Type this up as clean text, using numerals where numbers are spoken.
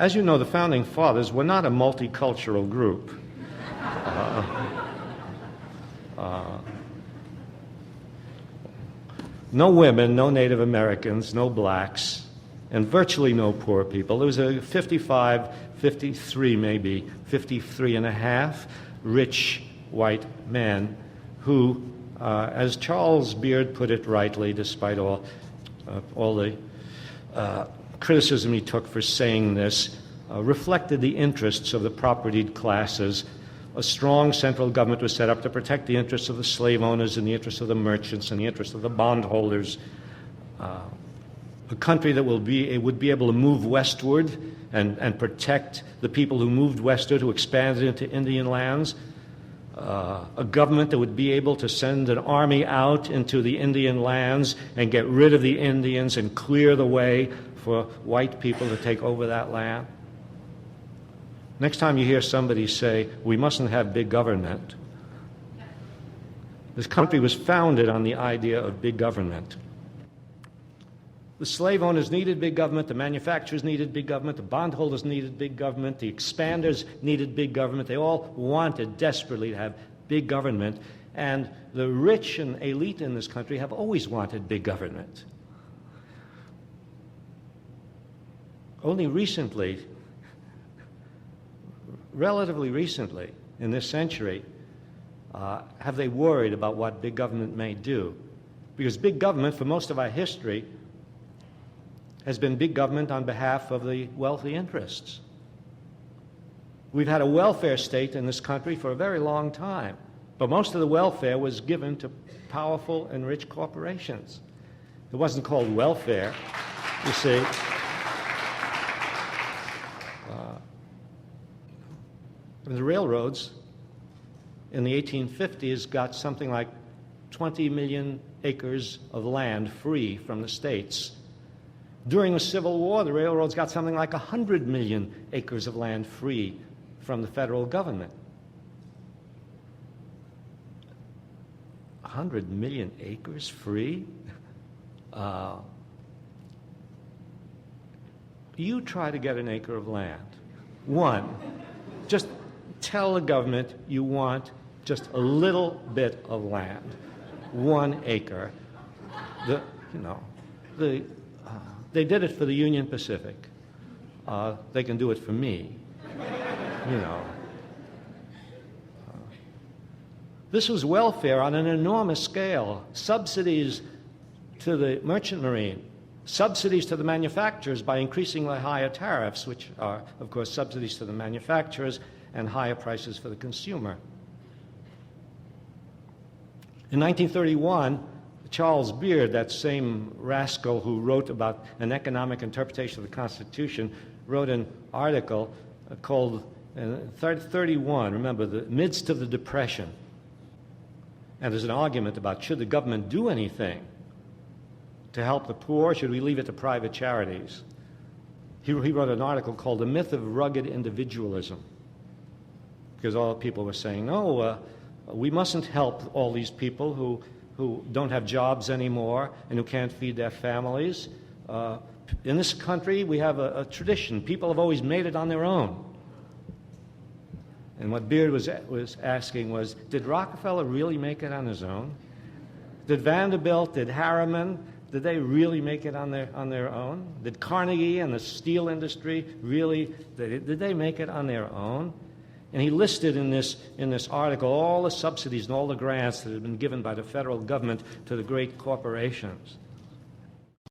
As you know, the Founding Fathers were not a multicultural group. No women, no Native Americans, no blacks, and virtually no poor people. There was a 55, 53 maybe, 53 and a half rich white men who, as Charles Beard put it rightly, despite all the criticism he took for saying this, reflected the interests of the propertied classes. A strong central government was set up to protect the interests of the slave owners and the interests of the merchants and the interests of the bondholders. A country that would be able to move westward and protect the people who moved westward, who expanded into Indian lands. A government that would be able to send an army out into the Indian lands and get rid of the Indians and clear the way for white people to take over that land. Next time you hear somebody say, we mustn't have big government, this country was founded on the idea of big government. The slave owners needed big government, the manufacturers needed big government, the bondholders needed big government, the expanders needed big government. They all wanted desperately to have big government, and the rich and elite in this country have always wanted big government. Only recently, relatively recently, in this century, have they worried about what big government may do. Because big government, for most of our history, has been big government on behalf of the wealthy interests. We've had a welfare state in this country for a very long time, but most of the welfare was given to powerful and rich corporations. It wasn't called welfare, you see. The railroads in the 1850s got something like 20 million acres of land free from the states. During the Civil War, the railroads got something like 100 million acres of land free from the federal government. 100 million acres free? You try to get an acre of land. One, just tell the government you want just a little bit of land, 1 acre. They did it for the Union Pacific. They can do it for me. This was welfare on an enormous scale. Subsidies to the merchant marine, subsidies to the manufacturers by increasing the higher tariffs, which are, of course, subsidies to the manufacturers, and higher prices for the consumer. In 1931, Charles Beard, that same rascal who wrote about an economic interpretation of the Constitution, wrote an article called 31, remember, the midst of the Depression. And there's an argument about should the government do anything to help the poor, or should we leave it to private charities? He wrote an article called The Myth of Rugged Individualism, because all people were saying, no, we mustn't help all these people who don't have jobs anymore and who can't feed their families. In this country, we have a tradition. People have always made it on their own. And what Beard was asking was, did Rockefeller really make it on his own? Did Vanderbilt, did Harriman, did they really make it on their own? Did Carnegie and the steel industry really, did they make it on their own? And he listed in this article all the subsidies and all the grants that had been given by the federal government to the great corporations.